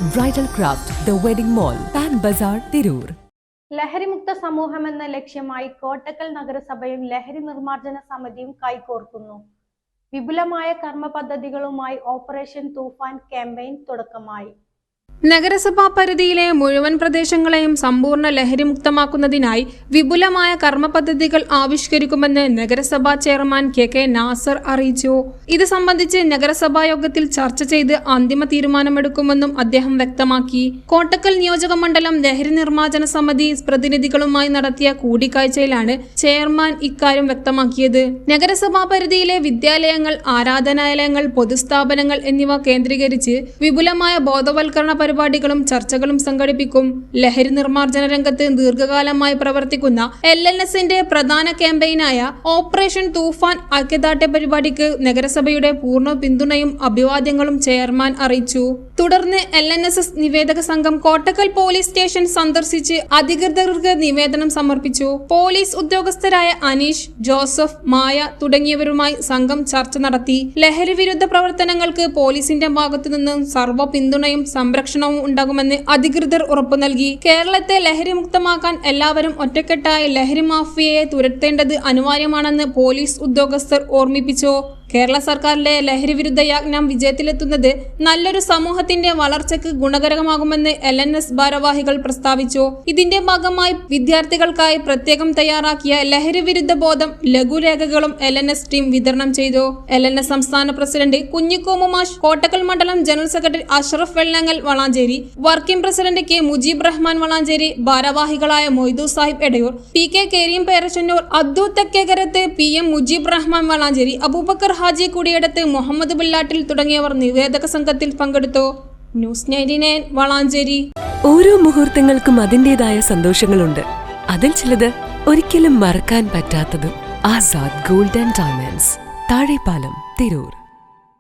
Bridal craft the wedding mall, Pan Bazaar, Tirur. ലഹരിമുക്ത സമൂഹമെന്ന ലക്ഷ്യമായി കോട്ടക്കൽ നഗരസഭയും ലഹരി നിർമ്മാർജ്ജന സമിതിയും കൈകോർക്കുന്നു. വിപുലമായ കർമ്മ പദ്ധതികളുമായി ഓപ്പറേഷൻ തൂഫാൻ ക്യാമ്പയിൻ തുടക്കമായി. നഗരസഭാ പരിധിയിലെ മുഴുവൻ പ്രദേശങ്ങളെയും സമ്പൂർണ്ണ ലഹരിമുക്തമാക്കുന്നതിനായി വിപുലമായ കർമ്മ പദ്ധതികൾ ആവിഷ്കരിക്കുമെന്ന് നഗരസഭാ ചെയർമാൻ കെ നാസർ അറിയിച്ചു. ഇത് സംബന്ധിച്ച് നഗരസഭാ യോഗത്തിൽ ചർച്ച ചെയ്ത് അന്തിമ തീരുമാനമെടുക്കുമെന്നും അദ്ദേഹം വ്യക്തമാക്കി. കോട്ടക്കൽ നിയോജക മണ്ഡലം ലഹരി നിർമ്മാർജ്ജന സമിതി പ്രതിനിധികളുമായി നടത്തിയ കൂടിക്കാഴ്ചയിലാണ് ചെയർമാൻ ഇക്കാര്യം വ്യക്തമാക്കിയത്. നഗരസഭാ പരിധിയിലെ വിദ്യാലയങ്ങൾ, ആരാധനാലയങ്ങൾ, പൊതുസ്ഥാപനങ്ങൾ എന്നിവ കേന്ദ്രീകരിച്ച് വിപുലമായ ബോധവൽക്കരണ പരിപാടികളും ചർച്ചകളും സംഘടിപ്പിക്കും. ലഹരി നിർമ്മാർജ്ജന രംഗത്ത് ദീർഘകാലമായി പ്രവർത്തിക്കുന്ന LNSന്റെ പ്രധാന ക്യാമ്പയിനായ ഓപ്പറേഷൻ തൂഫാൻ ഐക്യദാർഢ്യ പരിപാടിക്ക് നഗരസഭയുടെ പൂർണ്ണ പിന്തുണയും അഭിവാദ്യങ്ങളും ചെയർമാൻ അറിയിച്ചു. തുടർന്ന് LNSS നിവേദക സംഘം കോട്ടക്കൽ പോലീസ് സ്റ്റേഷൻ സന്ദർശിച്ച് അധികൃതർക്ക് നിവേദനം സമർപ്പിച്ചു. പോലീസ് ഉദ്യോഗസ്ഥരായ അനീഷ്, ജോസഫ്, മായ തുടങ്ങിയവരുമായി സംഘം ചർച്ച നടത്തി. ലഹരി വിരുദ്ധ പ്രവർത്തനങ്ങൾക്ക് പോലീസിന്റെ ഭാഗത്തുനിന്നും സർവ്വ പിന്തുണയും സംരക്ഷണവും ഉണ്ടാകുമെന്ന് അധികൃതർ ഉറപ്പു നൽകി. കേരളത്തെ ലഹരി മുക്തമാക്കാൻ എല്ലാവരും ഒറ്റക്കെട്ടായി ലഹരി മാഫിയയെ തുരത്തേണ്ടത് അനിവാര്യമാണെന്ന് പോലീസ് ഉദ്യോഗസ്ഥർ ഓർമ്മിപ്പിച്ചു. കേരള സർക്കാരിന്റെ ലഹരി വിരുദ്ധ യജ്ഞം വിജയത്തിലെത്തുന്നത് നല്ലൊരു സമൂഹത്തിന്റെ വളർച്ചയ്ക്ക് ഗുണകരമാകുമെന്ന് LNS ഭാരവാഹികൾ പ്രസ്താവിച്ചു. ഇതിന്റെ ഭാഗമായി വിദ്യാർത്ഥികൾക്കായി പ്രത്യേകം തയ്യാറാക്കിയ ലഹരി വിരുദ്ധ ബോധം ലഘുരേഖകളും LNS ടീം വിതരണം ചെയ്തു. LNS സംസ്ഥാന പ്രസിഡന്റ് കുഞ്ഞിക്കോമുമാഷ്, കോട്ടക്കൽ മണ്ഡലം general secretary Ashraf Vellangal Valanchery, working president K Mujeeb Rahman Valanchery, ഭാരവാഹികളായ മൊയ്തു സാഹിബ് എടയൂർ, PK കരീം പേരച്ചന്നൂർ, അബ്ദു തെക്കേകരത്ത്, PM മുജീബ് റഹ്മാൻ വളാഞ്ചേരി, അബൂബക്കർ ഹാജി കുടിയടത്ത്, മുഹമ്മദ് ബില്ലാട്ടിൽ തുടങ്ങിയവർ നിവേദക സംഘത്തിൽ പങ്കെടുത്തു. ന്യൂസ് 99 വളാഞ്ചേരി. ഓരോ മുഹൂർത്തങ്ങൾക്കും അതിൻ്റെതായ സന്തോഷങ്ങളുണ്ട്. അതിൽ ചിലത് ഒരിക്കലും മറക്കാൻ പറ്റാത്തതും. Azad gold and diamonds, Thazhepalam, Tirur.